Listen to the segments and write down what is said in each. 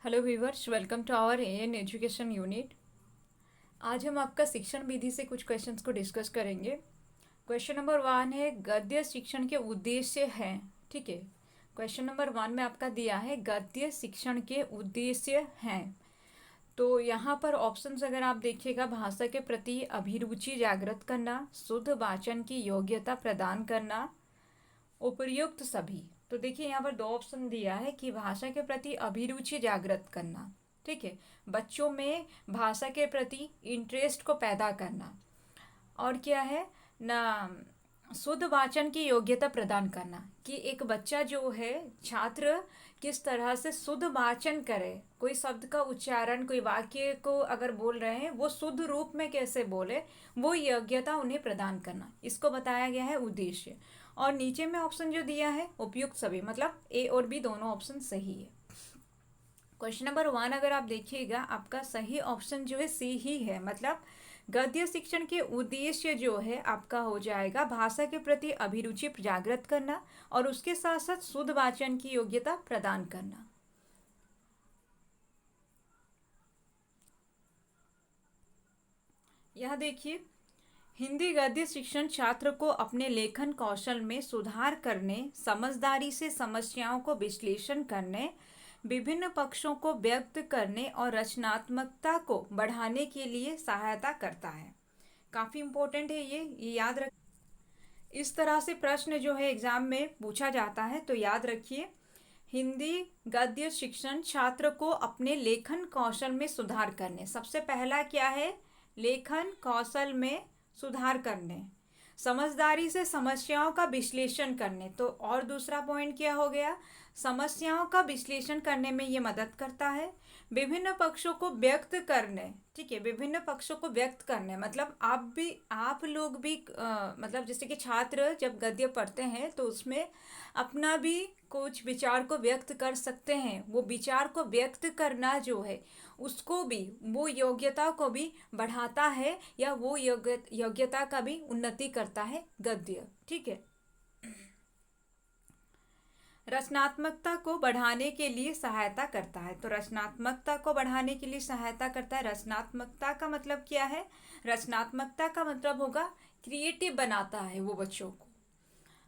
Hello viewers, welcome to our AN education unit. आज हम आपका शिक्षण विधि से कुछ क्वेश्चंस को डिस्कस करेंगे। क्वेश्चन नंबर 1 है, गद्य शिक्षण के उद्देश्य हैं। ठीक है, क्वेश्चन नंबर 1 में आपका दिया है गद्य शिक्षण के उद्देश्य हैं। तो यहाँ पर ऑप्शंस अगर आप देखिएगा, भाषा के प्रति अभिरुचि जागृत करना, शुद्ध वाचन की योग्यता प्रदान करना, उपर्युक्त सभी। तो देखिए यहाँ पर दो ऑप्शन दिया है कि भाषा के प्रति अभिरुचि जागृत करना। ठीक है, बच्चों में भाषा के प्रति इंटरेस्ट को पैदा करना। और क्या है ना, शुद्ध वाचन की योग्यता प्रदान करना कि एक बच्चा जो है, छात्र किस तरह से शुद्ध वाचन करे, कोई शब्द का उच्चारण, कोई वाक्य को अगर बोल रहे हैं वो शुद्ध रूप में कैसे बोले, वो योग्यता उन्हें प्रदान करना, इसको बताया गया है उद्देश्य। और नीचे में ऑप्शन जो दिया है उपयुक्त सभी, मतलब ए और बी दोनों ऑप्शन सही है। क्वेश्चन नंबर 1 अगर आप देखिएगा, आपका सही ऑप्शन जो है सी ही है। मतलब गद्य शिक्षण के उद्देश्य जो है आपका हो जाएगा भाषा के प्रति अभिरुचि जागृत करना और उसके साथ साथ शुद्ध वाचन की योग्यता प्रदान करना। यह देखिए, हिंदी गद्य शिक्षण छात्र को अपने लेखन कौशल में सुधार करने, समझदारी से समस्याओं को विश्लेषण करने, विभिन्न पक्षों को व्यक्त करने और रचनात्मकता को बढ़ाने के लिए सहायता करता है। काफ़ी इम्पोर्टेंट है ये याद रख। इस तरह से प्रश्न जो है एग्जाम में पूछा जाता है, तो याद रखिए, हिंदी गद्य शिक्षण छात्र को अपने लेखन कौशल में सुधार करने, सबसे पहला क्या है, लेखन कौशल में सुधार करने, समझदारी से समस्याओं का विश्लेषण करने। तो और दूसरा पॉइंट क्या हो गया, समस्याओं का विश्लेषण करने में ये मदद करता है, विभिन्न पक्षों को व्यक्त करने। ठीक है, विभिन्न पक्षों को व्यक्त करने मतलब आप लोग भी मतलब जैसे कि छात्र जब गद्य पढ़ते हैं तो उसमें अपना भी कुछ विचार को व्यक्त कर सकते हैं। वो विचार को व्यक्त करना जो है उसको भी, वो योग्यता को भी बढ़ाता है या वो योग्यता का भी उन्नति करता है गद्य। ठीक है, रचनात्मकता को बढ़ाने के लिए सहायता करता है। तो रचनात्मकता को बढ़ाने के लिए सहायता करता है। रचनात्मकता का मतलब क्या है, रचनात्मकता का मतलब होगा क्रिएटिव बनाता है वो बच्चों को।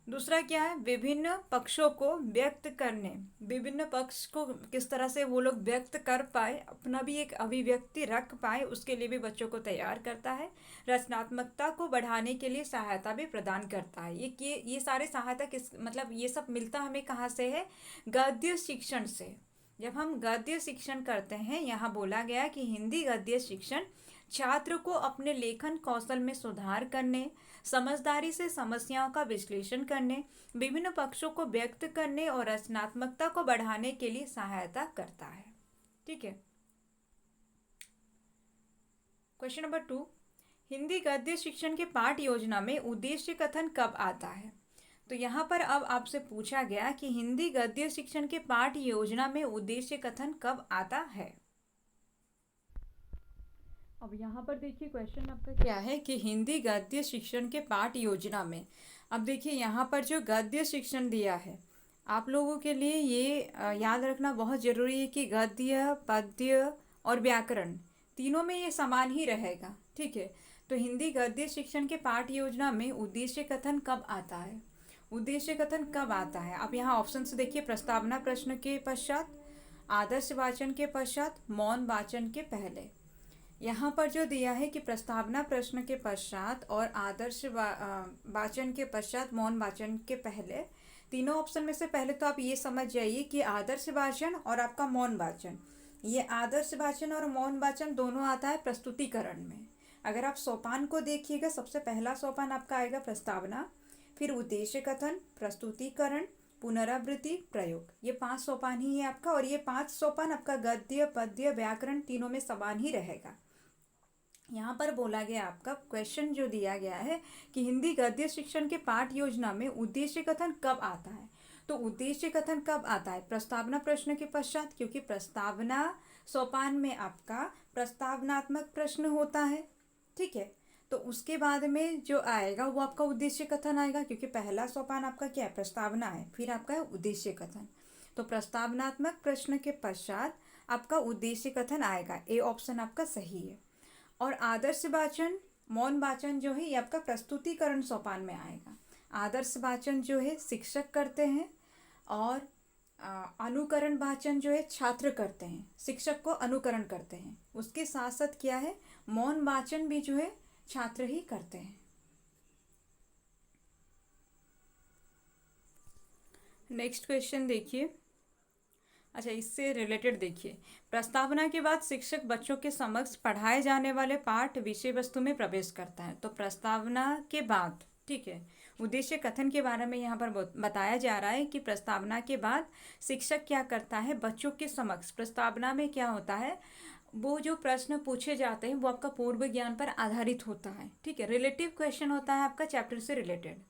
दूसरा क्या है, विभिन्न पक्षों को व्यक्त करने, विभिन्न पक्ष को किस तरह से वो लोग व्यक्त कर पाए, अपना भी एक अभिव्यक्ति रख पाए, उसके लिए भी बच्चों को तैयार करता है। रचनात्मकता को बढ़ाने के लिए सहायता भी प्रदान करता है। ये सारे सहायता किस मतलब ये सब मिलता हमें कहाँ से है, गद्य शिक्षण से। जब हम गद्य शिक्षण करते हैं, यहाँ बोला गया कि हिंदी गद्य शिक्षण छात्र को अपने लेखन कौशल में सुधार करने, समझदारी से समस्याओं का विश्लेषण करने, विभिन्न पक्षों को व्यक्त करने और रचनात्मकता को बढ़ाने के लिए सहायता करता है। ठीक है, क्वेश्चन नंबर 2, हिंदी गद्य शिक्षण के पाठ योजना में उद्देश्य कथन कब आता है। तो यहाँ पर अब आपसे पूछा गया कि हिंदी गद्य शिक्षण के पाठ योजना में उद्देश्य कथन कब आता है। अब यहाँ पर देखिए क्वेश्चन आपका क्या है कि हिंदी गद्य शिक्षण के पाठ योजना में, अब देखिए यहाँ पर जो गद्य शिक्षण दिया है आप लोगों के लिए ये याद रखना बहुत ज़रूरी है कि गद्य, पद्य और व्याकरण तीनों में ये समान ही रहेगा। ठीक है, तो हिंदी गद्य शिक्षण के पाठ योजना में उद्देश्य कथन कब आता है, उद्देश्य कथन कब आता है। आप यहाँ ऑप्शन से देखिए, प्रस्तावना प्रश्न के पश्चात, आदर्श वाचन के पश्चात, मौन वाचन के पहले। यहाँ पर जो दिया है कि प्रस्तावना प्रश्न के पश्चात और आदर्श वाचन के पश्चात, मौन वाचन के पहले, तीनों ऑप्शन में से पहले तो आप ये समझ जाइए कि आदर्श वाचन और आपका मौन वाचन, ये आदर्श वाचन और मौन वाचन दोनों आता है प्रस्तुतिकरण में। अगर आप सोपान को देखिएगा, सबसे पहला सोपान आपका आएगा प्रस्तावना, फिर उद्देश्य कथन, प्रस्तुतिकरण, पुनरावृत्ति, प्रयोग। ये 5 सोपान ही है आपका, और ये 5 सोपान आपका गद्य, पद्य, व्याकरण तीनों में समान ही रहेगा। यहाँ पर बोला गया, आपका क्वेश्चन जो दिया गया है कि हिंदी गद्य शिक्षण के पाठ योजना में उद्देश्य कथन कब आता है। तो उद्देश्य कथन कब आता है, प्रस्तावना प्रश्न के पश्चात, क्योंकि प्रस्तावना सोपान में आपका प्रस्तावनात्मक प्रश्न होता है। ठीक है, तो उसके बाद में जो आएगा वो आपका उद्देश्य कथन आएगा, क्योंकि पहला सोपान आपका क्या है, प्रस्तावना है, फिर आपका है उद्देश्य कथन। तो प्रस्तावनात्मक प्रश्न के पश्चात आपका उद्देश्य कथन आएगा। ए ऑप्शन आपका सही है। और आदर्श वाचन, मौन वाचन जो है ये आपका प्रस्तुतिकरण सोपान में आएगा। आदर्श वाचन जो है शिक्षक करते हैं और अनुकरण वाचन जो है छात्र करते हैं, शिक्षक को अनुकरण करते हैं। उसके साथ साथ क्या है, मौन वाचन भी जो है छात्र ही करते हैं। नेक्स्ट क्वेश्चन देखिए। अच्छा, इससे रिलेटेड देखिए, प्रस्तावना के बाद शिक्षक बच्चों के समक्ष पढ़ाए जाने वाले पाठ विषय वस्तु में प्रवेश करता है। तो प्रस्तावना के बाद, ठीक है, उद्देश्य कथन के बारे में यहाँ पर बताया जा रहा है कि प्रस्तावना के बाद शिक्षक क्या करता है, बच्चों के समक्ष। प्रस्तावना में क्या होता है, वो जो प्रश्न पूछे जाते हैं वो आपका पूर्व ज्ञान पर आधारित होता है, ठीक है, रिलेटिव क्वेश्चन होता है आपका चैप्टर से रिलेटेड।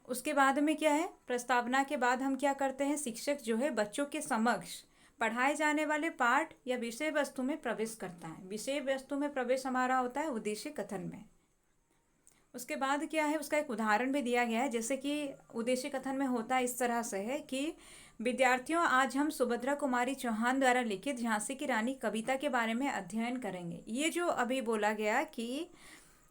उसके बाद में क्या है, प्रस्तावना के बाद हम क्या करते हैं, शिक्षक जो है बच्चों के समक्ष पढ़ाए जाने वाले पाठ या विषय वस्तु में प्रवेश करता है। विषय वस्तु में प्रवेश हमारा होता है उद्देश्य कथन में। उसके बाद क्या है, उसका एक उदाहरण भी दिया गया है, जैसे कि उद्देश्य कथन में होता है इस तरह से है कि विद्यार्थियों, आज हम सुभद्रा कुमारी चौहान द्वारा लिखित झांसी की रानी कविता के बारे में अध्ययन करेंगे। ये जो अभी बोला गया कि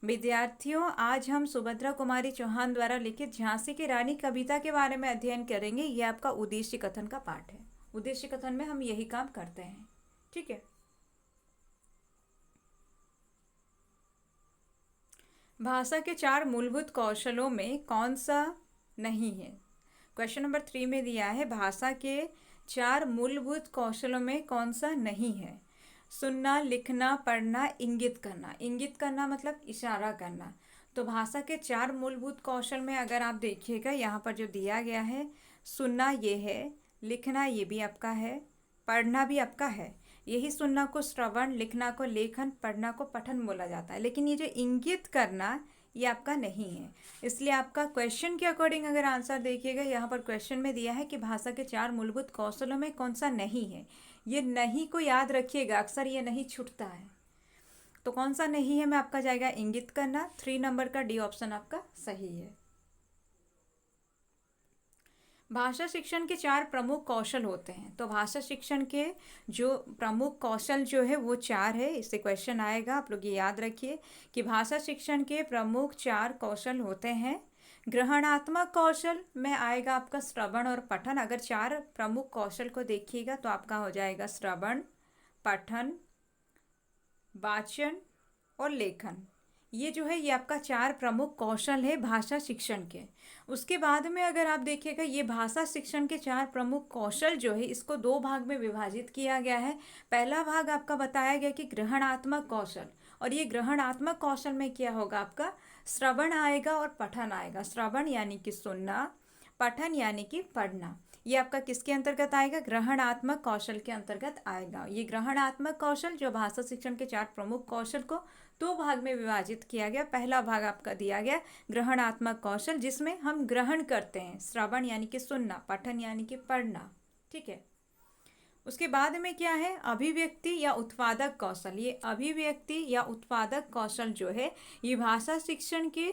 विद्यार्थियों, आज हम सुभद्रा कुमारी चौहान द्वारा लिखित झांसी की रानी कविता के बारे में अध्ययन करेंगे, ये आपका उद्देश्य कथन का पार्ट है। उद्देश्य कथन में हम यही काम करते हैं, ठीक है। भाषा के 4 मूलभूत कौशलों में कौन सा नहीं है। क्वेश्चन नंबर 3 में दिया है, भाषा के 4 मूलभूत कौशलों में कौन सा नहीं है। सुनना, लिखना, पढ़ना, इंगित करना। इंगित करना मतलब इशारा करना। तो भाषा के 4 मूलभूत कौशल में अगर आप देखिएगा, यहाँ पर जो दिया गया है, सुनना ये है, लिखना ये भी आपका है, पढ़ना भी आपका है। यही सुनना को श्रवण, लिखना को लेखन, पढ़ना को पठन बोला जाता है। लेकिन ये जो इंगित करना ये आपका नहीं है। इसलिए आपका क्वेश्चन के अकॉर्डिंग अगर आंसर देखिएगा, यहाँ पर क्वेश्चन में दिया है कि भाषा के 4 मूलभूत कौशलों में कौन सा नहीं है। ये नहीं को याद रखिएगा, अक्सर ये नहीं छूटता है। तो कौन सा नहीं है में आपका जाएगा इंगित करना। 3 नंबर का डी ऑप्शन आपका सही है। भाषा शिक्षण के 4 प्रमुख कौशल होते हैं। तो भाषा शिक्षण के जो प्रमुख कौशल जो है वो 4 है। इससे क्वेश्चन आएगा, आप लोग ये याद रखिए कि भाषा शिक्षण के प्रमुख 4 कौशल होते हैं। ग्रहणात्मक कौशल में आएगा आपका श्रवण और पठन। अगर 4 प्रमुख कौशल को देखिएगा तो आपका हो जाएगा श्रवण, पठन, वाचन और लेखन। ये जो है ये आपका 4 प्रमुख कौशल है भाषा शिक्षण के। उसके बाद में अगर आप देखिएगा, ये भाषा शिक्षण के 4 प्रमुख कौशल जो है इसको 2 भाग में विभाजित किया गया है। पहला भाग आपका बताया गया कि ग्रहणात्मक कौशल, और ये ग्रहणात्मक कौशल में क्या होगा, आपका श्रवण आएगा और पठन आएगा। श्रवण यानी कि सुनना, पठन यानी कि पढ़ना। ये आपका किसके अंतर्गत आएगा, ग्रहणात्मक कौशल के अंतर्गत आएगा। ये ग्रहणात्मक कौशल जो भाषा शिक्षण के 4 प्रमुख कौशल को 2 भाग में विभाजित किया गया। पहला भाग आपका दिया गया ग्रहणात्मक कौशल, जिसमें हम ग्रहण करते हैं, श्रवण यानी कि सुनना, पठन यानी कि पढ़ना, ठीक है। उसके बाद में क्या है, अभिव्यक्ति या उत्पादक कौशल। ये अभिव्यक्ति या उत्पादक कौशल जो है ये भाषा शिक्षण के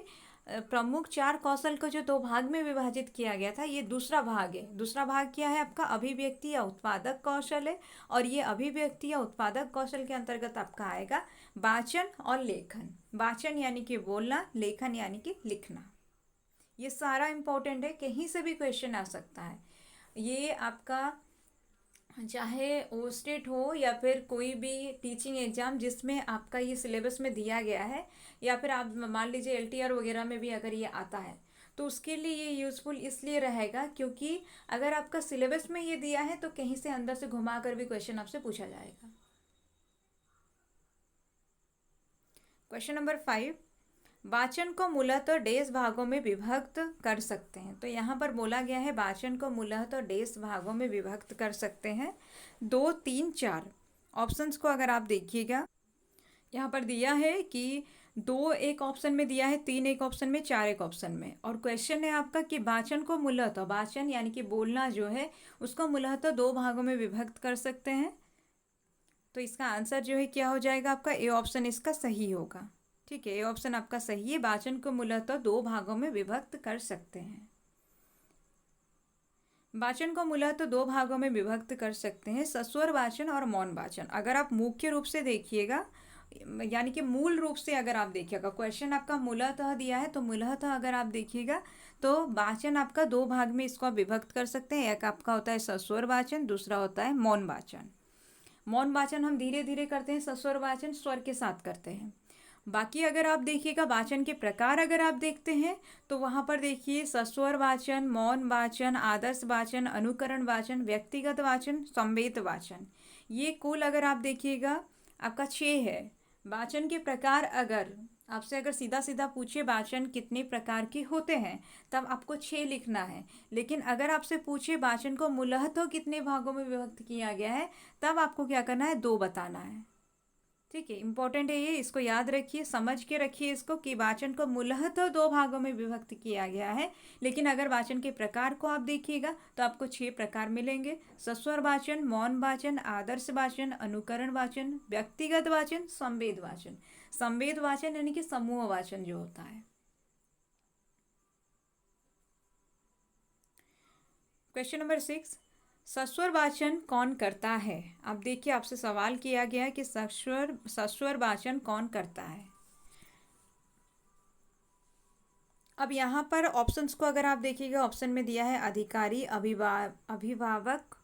प्रमुख 4 कौशल को जो 2 भाग में विभाजित किया गया था, ये दूसरा भाग है। दूसरा भाग क्या है आपका, अभिव्यक्ति या उत्पादक कौशल है। और ये अभिव्यक्ति या उत्पादक कौशल के अंतर्गत आपका आएगा वाचन और लेखन। वाचन यानी कि बोलना, लेखन यानी कि लिखना। ये सारा इंपॉर्टेंट है, कहीं से भी क्वेश्चन आ सकता है। ये आपका चाहे ओ स्टेट हो या फिर कोई भी टीचिंग एग्जाम जिसमें आपका ये सिलेबस में दिया गया है, या फिर आप मान लीजिए LTR वगैरह में भी अगर ये आता है, तो उसके लिए ये यूज़फुल इसलिए रहेगा क्योंकि अगर आपका सिलेबस में ये दिया है तो कहीं से अंदर से घुमा कर भी क्वेश्चन आपसे पूछा जाएगा। क्वेश्चन नंबर 5, वाचन को मूलतः डेढ़ भागों में विभक्त कर सकते हैं। तो यहाँ पर बोला गया है वाचन को मूलतः डेढ़ भागों में विभक्त कर सकते हैं। 2, 3, 4 ऑप्शंस को अगर आप देखिएगा, यहाँ पर दिया है कि 2 एक ऑप्शन में दिया है, 3 एक ऑप्शन में, 4 एक ऑप्शन में। और क्वेश्चन है आपका कि वाचन को मूलतः, वाचन यानी कि बोलना जो है उसको मूलतः 2 भागों में विभक्त कर सकते हैं। तो इसका आंसर जो है क्या हो जाएगा आपका, ए ऑप्शन इसका सही होगा, ठीक है। ए ऑप्शन आपका सही है, वाचन को मूलतः 2 भागों में विभक्त कर सकते हैं। वाचन को मूलतः तो दो भागों में विभक्त कर सकते हैं, सस्वर वाचन और मौन वाचन। अगर आप मुख्य रूप से देखिएगा, यानी कि मूल रूप से अगर आप देखिएगा, क्वेश्चन आपका मूलतः दिया है तो मूलतः अगर आप देखिएगा तो वाचन आपका दो भाग में इसको आप विभक्त कर सकते हैं। एक आपका होता है सस्वर वाचन, दूसरा होता है मौन वाचन। मौन वाचन हम धीरे धीरे करते हैं, सस्वर वाचन स्वर के साथ करते हैं। बाकी अगर आप देखिएगा वाचन के प्रकार अगर आप देखते हैं तो वहाँ पर देखिए सस्वर वाचन, मौन वाचन, आदर्श वाचन, अनुकरण वाचन, व्यक्तिगत वाचन, संवेद वाचन, ये कुल अगर आप देखिएगा आपका 6 है। वाचन के प्रकार अगर आपसे अगर सीधा सीधा पूछे वाचन कितने प्रकार के होते हैं, तब आपको 6 लिखना है। लेकिन अगर आपसे पूछे वाचन को मूलतः तो कितने भागों में विभक्त किया गया है, तब आपको क्या करना है, 2 बताना है। ठीक है, इंपॉर्टेंट है ये, इसको याद रखिए, समझ के रखिए इसको कि वाचन को मूलतः तो 2 भागों में विभक्त किया गया है। लेकिन अगर वाचन के प्रकार को आप देखिएगा तो आपको 6 प्रकार मिलेंगे: सस्वर वाचन, मौन वाचन, आदर्श वाचन, अनुकरण वाचन, व्यक्तिगत वाचन, संवेद वाचन। संवेद वाचन यानी कि समूह वाचन जो होता है। क्वेश्चन नंबर 6, सस्वर वाचन कौन करता है? अब देखिए आपसे सवाल किया गया है कि सस्वर वाचन कौन करता है। अब यहाँ पर ऑप्शंस को अगर आप देखिएगा, ऑप्शन में दिया है अधिकारी, अभिभावक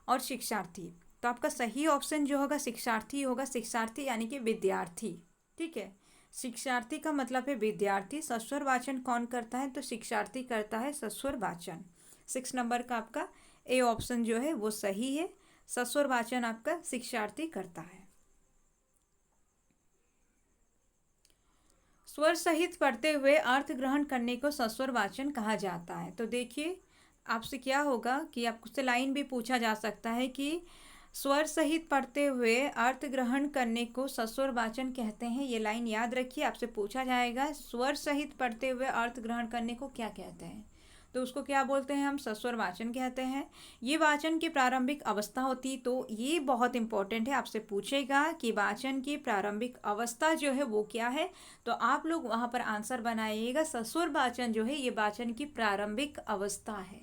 और शिक्षार्थी। तो आपका सही ऑप्शन जो होगा शिक्षार्थी होगा। शिक्षार्थी यानी कि विद्यार्थी। ठीक है, शिक्षार्थी का मतलब है विद्यार्थी। सस्वर वाचन कौन करता है? तो शिक्षार्थी करता है सस्वर वाचन। 6 नंबर का आपका ए ऑप्शन जो है वो सही है। सस्वर वाचन आपका शिक्षार्थी करता है। स्वर सहित पढ़ते हुए अर्थ ग्रहण करने को सस्वर वाचन कहा जाता है। तो देखिए आपसे क्या होगा कि आपसे लाइन भी पूछा जा सकता है कि स्वर सहित पढ़ते हुए अर्थ ग्रहण करने को सस्वर वाचन कहते हैं। ये लाइन याद रखिए, आपसे पूछा जाएगा स्वर सहित पढ़ते हुए अर्थ ग्रहण करने को क्या कहते हैं, तो उसको क्या बोलते हैं, हम सस्वर वाचन कहते हैं। ये वाचन की प्रारंभिक अवस्था होती, तो ये बहुत इंपॉर्टेंट है, आपसे पूछेगा कि वाचन की प्रारंभिक अवस्था जो है वो क्या है, तो आप लोग वहाँ पर आंसर बनाइएगा सस्वर वाचन जो है ये वाचन की प्रारंभिक अवस्था है।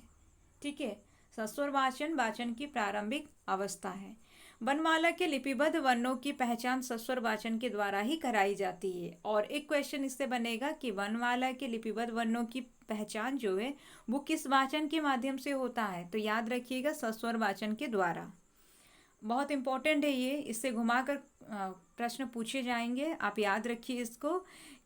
ठीक है, सस्वर वाचन वाचन की प्रारंभिक अवस्था है। वर्णमाला के लिपिबद्ध वर्णों की पहचान सस्वर वाचन के द्वारा ही कराई जाती है। और एक क्वेश्चन इससे बनेगा कि वर्णमाला के लिपिबद्ध वर्णों की पहचान जो है वो किस वाचन के माध्यम से होता है, तो याद रखिएगा सस्वर वाचन के द्वारा। बहुत इंपॉर्टेंट है ये, इससे घुमाकर प्रश्न पूछे जाएंगे, आप याद रखिए इसको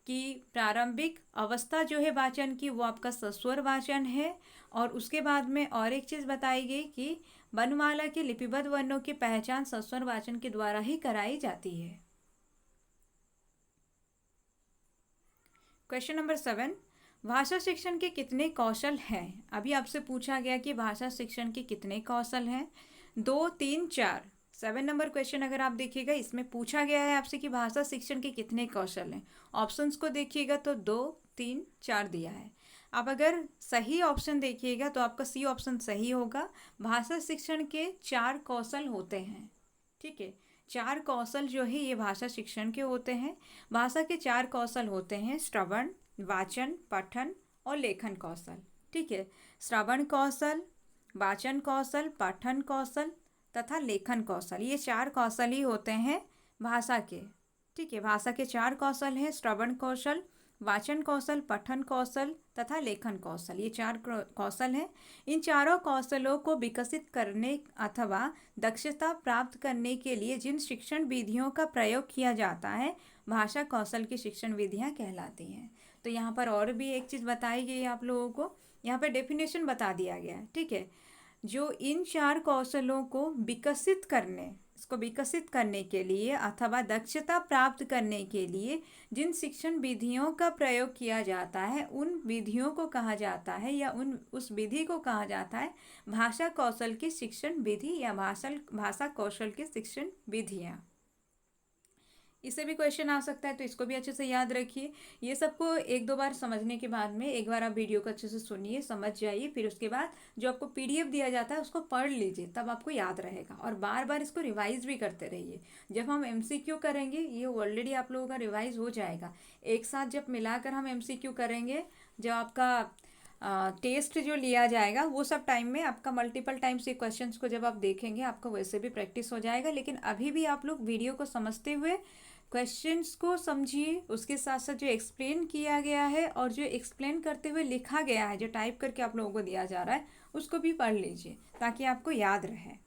कि प्रारंभिक अवस्था जो है वाचन की वो आपका सस्वर वाचन है। और उसके बाद में और एक चीज़ बताई गई कि वर्णमाला के लिपिबद्ध वर्णों की पहचान सस्वर वाचन के द्वारा ही कराई जाती है। क्वेश्चन नंबर 7, भाषा शिक्षण के कितने कौशल हैं? अभी आपसे पूछा गया कि भाषा शिक्षण के कितने कौशल हैं, 2, 3, 4। 7 नंबर क्वेश्चन अगर आप देखिएगा इसमें पूछा गया है आपसे कि भाषा शिक्षण के कितने कौशल हैं। ऑप्शंस को देखिएगा तो 2, 3, 4 दिया है। अब अगर सही ऑप्शन देखिएगा तो आपका सी ऑप्शन सही होगा। भाषा शिक्षण के 4 कौशल होते हैं। ठीक है, 4 कौशल जो है ये भाषा शिक्षण के होते हैं। भाषा के 4 कौशल होते हैं: श्रवण, वाचन, पठन और लेखन कौशल। ठीक है, श्रवण कौशल, वाचन कौशल, पठन कौशल तथा लेखन कौशल, ये 4 कौशल ही होते हैं भाषा के। ठीक है, भाषा के 4 कौशल हैं: श्रवण कौशल, वाचन कौशल, पठन कौशल तथा लेखन कौशल, ये 4 कौशल हैं। इन चारों कौशलों को विकसित करने अथवा दक्षता प्राप्त करने के लिए जिन शिक्षण विधियों का प्रयोग किया जाता है भाषा कौशल की शिक्षण विधियां कहलाती हैं। तो यहाँ पर और भी एक चीज़ बताई गई है आप लोगों को, यहाँ पर डेफिनेशन बता दिया गया है। ठीक है, जो इन 4 कौशलों को विकसित करने के लिए अथवा दक्षता प्राप्त करने के लिए जिन शिक्षण विधियों का प्रयोग किया जाता है उन विधियों को कहा जाता है या उस विधि को कहा जाता है भाषा कौशल की शिक्षण विधि या भाषा कौशल की शिक्षण विधियाँ। इससे भी क्वेश्चन आ सकता है, तो इसको भी अच्छे से याद रखिए। ये सबको 1-2 बार समझने के बाद में एक बार आप वीडियो को अच्छे से सुनिए, समझ जाइए, फिर उसके बाद जो आपको पीडीएफ दिया जाता है उसको पढ़ लीजिए, तब आपको याद रहेगा। और बार बार इसको रिवाइज भी करते रहिए। जब हम एमसीक्यू करेंगे ये ऑलरेडी आप लोगों का रिवाइज हो जाएगा। एक साथ जब मिलाकर हम एमसीक्यू करेंगे, जब आपका टेस्ट जो लिया जाएगा वो सब टाइम में आपका मल्टीपल टाइम्स ये क्वेश्चंस को जब आप देखेंगे आपको वैसे भी प्रैक्टिस हो जाएगा। लेकिन अभी भी आप लोग वीडियो को समझते हुए क्वेश्चंस को समझिए, उसके साथ साथ जो एक्सप्लेन किया गया है और जो एक्सप्लेन करते हुए लिखा गया है, जो टाइप करके आप लोगों को दिया जा रहा है, उसको भी पढ़ लीजिए ताकि आपको याद रहे।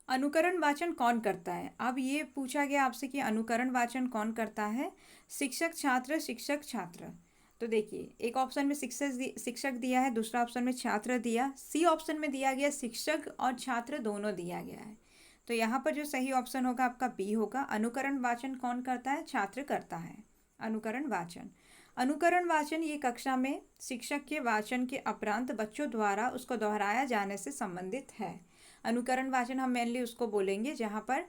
अनुकरण वाचन कौन करता है? अब ये पूछा गया आपसे कि अनुकरण वाचन कौन करता है? शिक्षक छात्र, शिक्षक छात्र। तो देखिए, एक ऑप्शन में शिक्षक दिया है, दूसरा ऑप्शन में छात्र दिया, सी ऑप्शन में दिया गया शिक्षक और छात्र दोनों दिया गया है। तो यहाँ पर जो सही ऑप्शन होगा आपका बी होगा। अनुकरण वाचन कौन करता है? छात्र करता है अनुकरण वाचन। अनुकरण वाचन ये कक्षा में शिक्षक के वाचन के उपरांत बच्चों द्वारा उसको दोहराया जाने से संबंधित है। अनुकरण वाचन हम मेनली उसको बोलेंगे जहाँ पर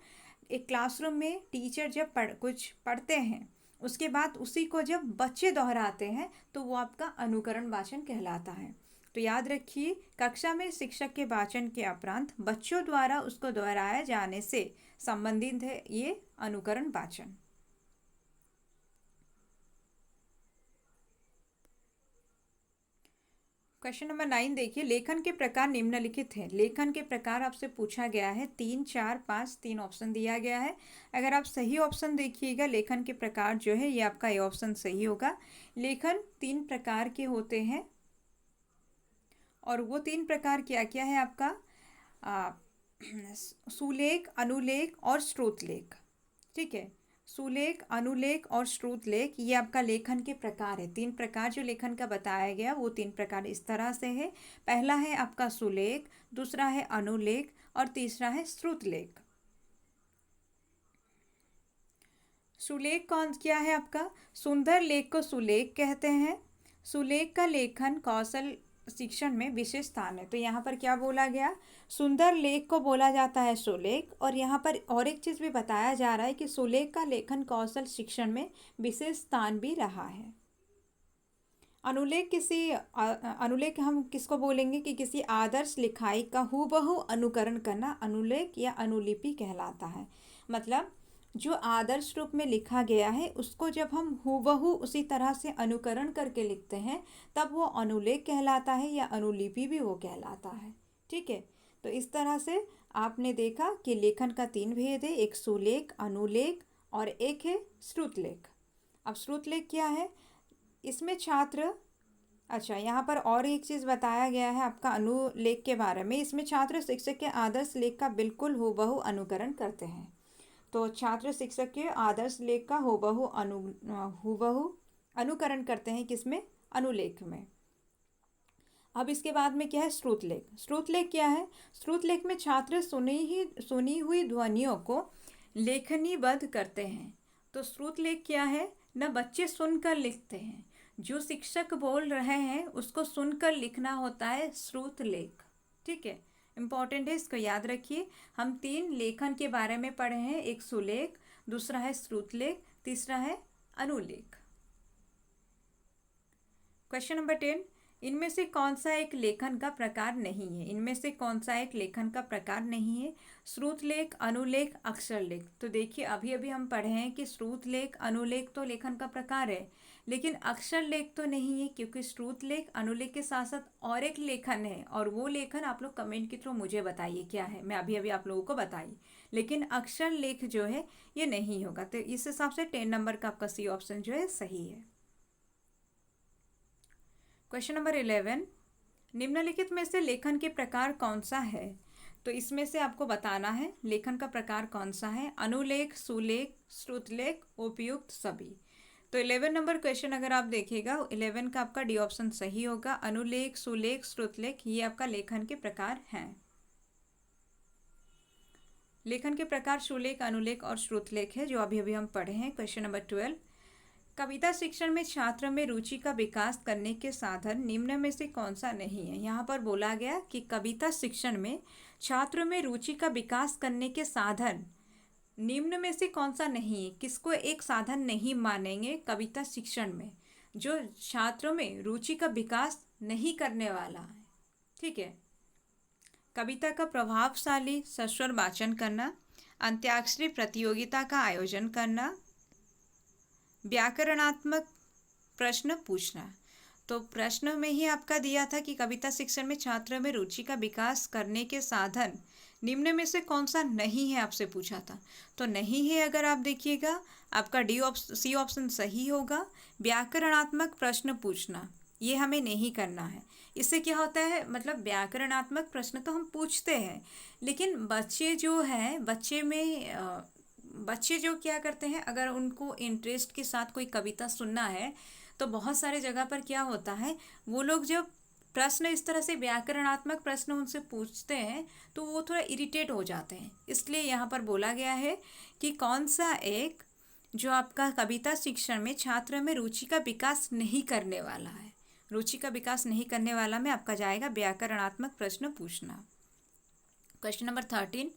एक क्लासरूम में टीचर जब कुछ पढ़ते हैं, उसके बाद उसी को जब बच्चे दोहराते हैं तो वो आपका अनुकरण वाचन कहलाता है। तो याद रखिए, कक्षा में शिक्षक के वाचन के उपरांत बच्चों द्वारा उसको दोहराया जाने से संबंधित है ये अनुकरण वाचन। क्वेश्चन नंबर 9 देखिए, लेखन के प्रकार निम्नलिखित हैं। लेखन के प्रकार आपसे पूछा गया है 3, 4, 5, 3 ऑप्शन दिया गया है। अगर आप सही ऑप्शन देखिएगा, लेखन के प्रकार जो है ये आपका ये ऑप्शन सही होगा। लेखन 3 प्रकार के होते हैं और वो 3 प्रकार क्या क्या है आपका? सुलेख, अनुलेख और श्रुतलेख। ठीक है, सुलेख, अनुलेख और श्रुतलेख ये आपका लेखन के प्रकार है। 3 प्रकार जो लेखन का बताया गया वो 3 प्रकार इस तरह से है। पहला है आपका सुलेख, दूसरा है अनुलेख और तीसरा है श्रुतलेख। सुलेख कौन क्या है आपका? सुंदर लेख को सुलेख कहते हैं। सुलेख का लेखन कौशल शिक्षण में विशेष स्थान है। तो यहाँ पर क्या बोला गया? सुंदर लेख को बोला जाता है सुलेख। और यहाँ पर और एक चीज़ भी बताया जा रहा है कि सुलेख का लेखन कौशल शिक्षण में विशेष स्थान भी रहा है। अनुलेख अनुलेख हम किसको बोलेंगे कि किसी आदर्श लिखाई का हूबहू अनुकरण करना अनुलेख या अनुलिपि कहलाता है। मतलब जो आदर्श रूप में लिखा गया है उसको जब हम हूबहू उसी तरह से अनुकरण करके लिखते हैं तब वो अनुलेख कहलाता है या अनुलिपि भी वो कहलाता है। ठीक है, तो इस तरह से आपने देखा कि लेखन का 3 भेद है, एक सुलेख, अनुलेख और एक है श्रुतलेख। अब श्रुतलेख क्या है? इसमें छात्र, अच्छा यहाँ पर और एक चीज़ बताया गया है आपका अनुलेख के बारे में। इसमें छात्र शिक्षक के आदर्श लेख का बिल्कुल हूबहू अनुकरण करते हैं। तो छात्र शिक्षक के आदर्श लेख का हूबहू अनुकरण करते हैं किसमें? अनुलेख में। अब इसके बाद में क्या है? श्रुतलेख। श्रुतलेख क्या है? श्रुतलेख में छात्र सुनी हुई ध्वनियों को लेखनीबद्ध करते हैं। तो श्रुतलेख क्या है? न बच्चे सुनकर लिखते हैं, जो शिक्षक बोल रहे हैं उसको सुनकर लिखना होता है श्रुतलेख। ठीक है, इम्पॉर्टेंट है, इसको याद रखिए। हम 3 लेखन के बारे में पढ़े हैं, एक सुलेख, दूसरा है श्रुतलेख, तीसरा है अनुलेख। क्वेश्चन नंबर 10, इनमें से कौन सा एक लेखन का प्रकार नहीं है? इनमें से कौन सा एक लेखन का प्रकार नहीं है? श्रुतलेख, अनुलेख, अक्षरलेख। तो देखिए, अभी अभी हम पढ़े हैं कि श्रुतलेख, अनुलेख तो लेखन का प्रकार है, लेकिन अक्षरलेख तो नहीं है, क्योंकि श्रुतलेख, अनुलेख के साथ साथ और एक लेखन है और वो लेखन आप लोग कमेंट के थ्रू मुझे बताइए क्या है। मैं अभी अभी आप लोगों को बताई, लेकिन अक्षरलेख जो है ये नहीं होगा। तो इस हिसाब से 10 नंबर का आपका सी ऑप्शन जो है सही है। क्वेश्चन नंबर 11, निम्नलिखित में से लेखन के प्रकार कौन सा है? तो इसमें से आपको बताना है लेखन का प्रकार कौन सा है। अनुलेख, सुलेख, श्रुतलेख, उपयुक्त सभी। तो 11 नंबर क्वेश्चन अगर आप देखिएगा, 11 का आपका डी ऑप्शन सही होगा। अनुलेख, सुलेख, श्रुतलेख ये आपका लेखन के प्रकार हैं। लेखन के प्रकार सुलेख, अनुलेख और श्रुतलेख है, जो अभी अभी हम पढ़े हैं। क्वेश्चन नंबर 12, कविता शिक्षण में छात्र में रुचि का विकास करने के साधन निम्न में से कौन सा नहीं है? यहाँ पर बोला गया कि कविता शिक्षण में छात्र में रुचि का विकास करने के साधन निम्न में से कौन सा नहीं है? किसको एक साधन नहीं मानेंगे कविता शिक्षण में जो छात्रों में रुचि का विकास नहीं करने वाला है? ठीक है, कविता का प्रभावशाली सस्वर वाचन करना, अंत्याक्षरी प्रतियोगिता का आयोजन करना, व्याकरणात्मक प्रश्न पूछना। तो प्रश्न में ही आपका दिया था कि कविता शिक्षण में छात्र में रुचि का विकास करने के साधन निम्न में से कौन सा नहीं है, आपसे पूछा था। तो नहीं है अगर आप देखिएगा आपका सी ऑप्शन सही होगा। व्याकरणात्मक प्रश्न पूछना, ये हमें नहीं करना है। इससे क्या होता है, मतलब व्याकरणात्मक प्रश्न तो हम पूछते हैं, लेकिन बच्चे जो हैं, बच्चे जो क्या करते हैं, अगर उनको इंटरेस्ट के साथ कोई कविता सुनना है तो बहुत सारे जगह पर क्या होता है, वो लोग जब प्रश्न इस तरह से व्याकरणात्मक प्रश्न उनसे पूछते हैं तो वो थोड़ा इरिटेट हो जाते हैं। इसलिए यहाँ पर बोला गया है कि कौन सा एक जो आपका कविता शिक्षण में छात्र में रुचि का विकास नहीं करने वाला है, रुचि का विकास नहीं करने वाला में आपका जाएगा व्याकरणात्मक प्रश्न पूछना। क्वेश्चन नंबर 13,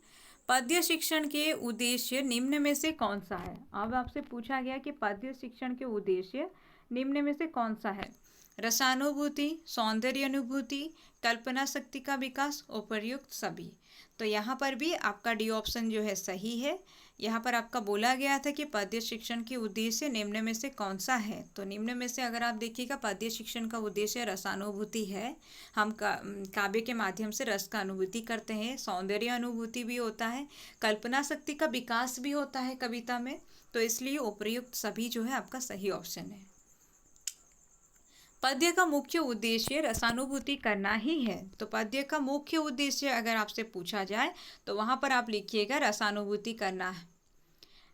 पद्य शिक्षण के उद्देश्य निम्न में से कौन सा है। अब आपसे पूछा गया कि पद्य शिक्षण के उद्देश्य निम्न में से कौन सा है। रसानुभूति, सौंदर्य अनुभूति, कल्पना शक्ति का विकास, उपर्युक्त सभी। तो यहाँ पर भी आपका डी ऑप्शन जो है सही है। यहाँ पर आपका बोला गया था कि पद्य शिक्षण के उद्देश्य निम्न में से कौन सा है। तो निम्न में से अगर आप देखिएगा पद्य शिक्षण का उद्देश्य रसानुभूति है, हम काव्य के माध्यम से रस का अनुभूति करते हैं। सौंदर्य अनुभूति भी होता है, कल्पना शक्ति का विकास भी होता है कविता में। तो इसलिए उपर्युक्त सभी जो है आपका सही ऑप्शन है। पद्य का मुख्य उद्देश्य रसानुभूति करना ही है। तो पद्य का मुख्य उद्देश्य अगर आपसे पूछा जाए तो वहाँ पर आप लिखिएगा रसानुभूति करना है।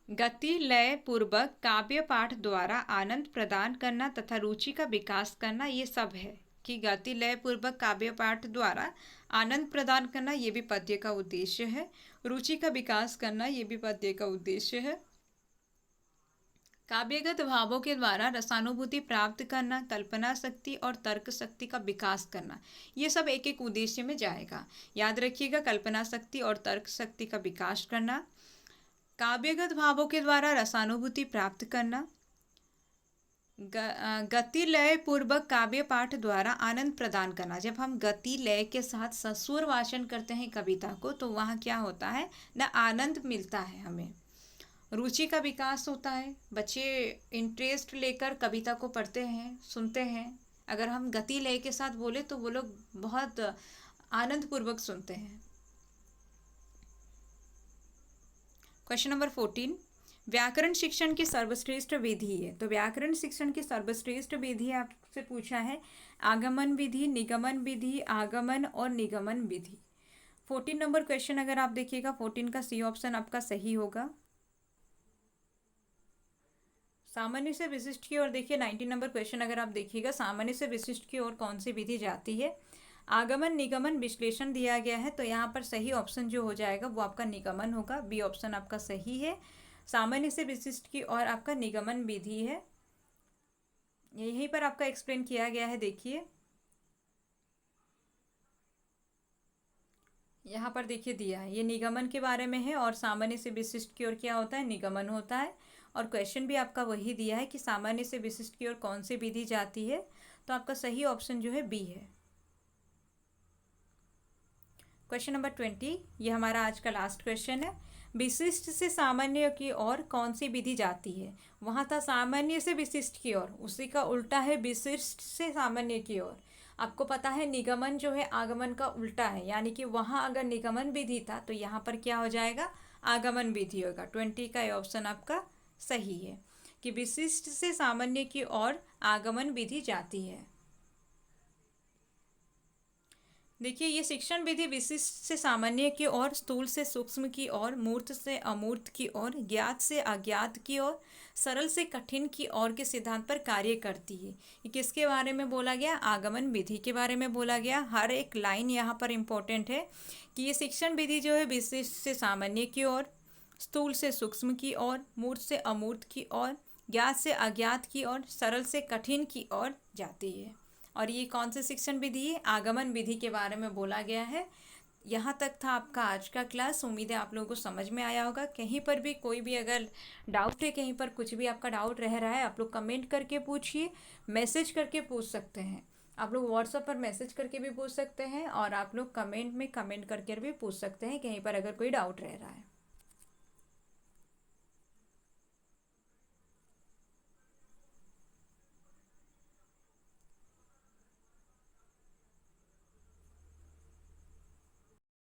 गति लय पूर्वक काव्य पाठ द्वारा आनंद प्रदान करना तथा रुचि का विकास करना, ये सब है कि गति लय पूर्वक काव्य पाठ द्वारा आनंद प्रदान करना, ये भी पद्य का उद्देश्य है। रुचि का विकास करना, ये भी पद्य का उद्देश्य है। काव्यगत भावों के द्वारा रसानुभूति प्राप्त करना, कल्पना शक्ति और तर्क शक्ति का विकास करना, ये सब एक एक उद्देश्य में जाएगा। याद रखिएगा, कल्पना शक्ति और तर्क शक्ति का विकास करना, काव्यगत भावों के द्वारा रसानुभूति प्राप्त करना, गति लय पूर्वक काव्य पाठ द्वारा आनंद प्रदान करना। जब हम गति लय के साथ सस्वर वाचन करते हैं कविता को तो वहाँ क्या होता है ना, आनंद मिलता है हमें। रुचि का विकास होता है, बच्चे इंटरेस्ट लेकर कविता को पढ़ते हैं, सुनते हैं। अगर हम गति लय के साथ बोले तो वो लोग बहुत आनंदपूर्वक सुनते हैं। क्वेश्चन नंबर 14, व्याकरण शिक्षण की सर्वश्रेष्ठ विधि है। तो व्याकरण शिक्षण की सर्वश्रेष्ठ विधि आपसे पूछा है आगमन विधि, निगमन विधि, आगमन और निगमन विधि। 14 नंबर क्वेश्चन अगर आप देखिएगा 14 का सी ऑप्शन आपका सही होगा। सामान्य से विशिष्ट की ओर देखिए 19 नंबर क्वेश्चन अगर आप देखिएगा सामान्य से विशिष्ट की ओर कौन सी विधि जाती है। आगमन निगमन विश्लेषण दिया गया है, तो यहाँ पर सही ऑप्शन जो हो जाएगा वो आपका निगमन होगा। बी ऑप्शन आपका सही है। सामान्य से विशिष्ट की ओर आपका निगमन विधि है, यहीं पर आपका एक्सप्लेन किया गया है। देखिए यहाँ पर देखिए दिया है, ये निगमन के बारे में है और सामान्य से विशिष्ट की ओर क्या होता है, निगमन होता है। और क्वेश्चन भी आपका वही दिया है कि सामान्य से विशिष्ट की ओर कौन सी विधि जाती है, तो आपका सही ऑप्शन जो है बी है। क्वेश्चन नंबर 20, ये हमारा आज का लास्ट क्वेश्चन है। विशिष्ट से सामान्य की ओर कौन सी विधि जाती है। वहाँ था सामान्य से विशिष्ट की ओर, उसी का उल्टा है विशिष्ट से सामान्य की ओर। आपको पता है निगमन जो है आगमन का उल्टा है, यानी कि वहाँ अगर निगमन विधि था तो यहाँ पर क्या हो जाएगा, आगमन विधि होगा। 20 का ये ऑप्शन आपका सही है कि विशिष्ट से सामान्य की ओर आगमन विधि जाती है। देखिए ये शिक्षण विधि विशिष्ट से सामान्य की ओर, स्थूल से सूक्ष्म की ओर, मूर्त से अमूर्त की ओर, ज्ञात से अज्ञात की ओर, सरल से कठिन की ओर के सिद्धांत पर कार्य करती है। ये किसके बारे में बोला गया, आगमन विधि के बारे में बोला गया। हर एक लाइन यहाँ पर इम्पोर्टेंट है कि ये शिक्षण विधि जो है विशिष्ट से सामान्य की ओर, स्थूल से सूक्ष्म की ओर, मूर्त से अमूर्त की ओर, ज्ञात से अज्ञात की ओर, सरल से कठिन की ओर जाती है। और ये कौन से शिक्षण विधि है, आगमन विधि के बारे में बोला गया है। यहाँ तक था आपका आज का क्लास। उम्मीद है आप लोगों को समझ में आया होगा। कहीं पर भी कोई भी अगर डाउट है, कहीं पर कुछ भी आपका डाउट रह रहा है, आप लोग कमेंट करके पूछिए, मैसेज करके पूछ सकते हैं। आप लोग व्हाट्सएप पर मैसेज करके भी पूछ सकते हैं और आप लोग कमेंट में कमेंट करके भी पूछ सकते हैं कहीं पर अगर कोई डाउट रह रहा है।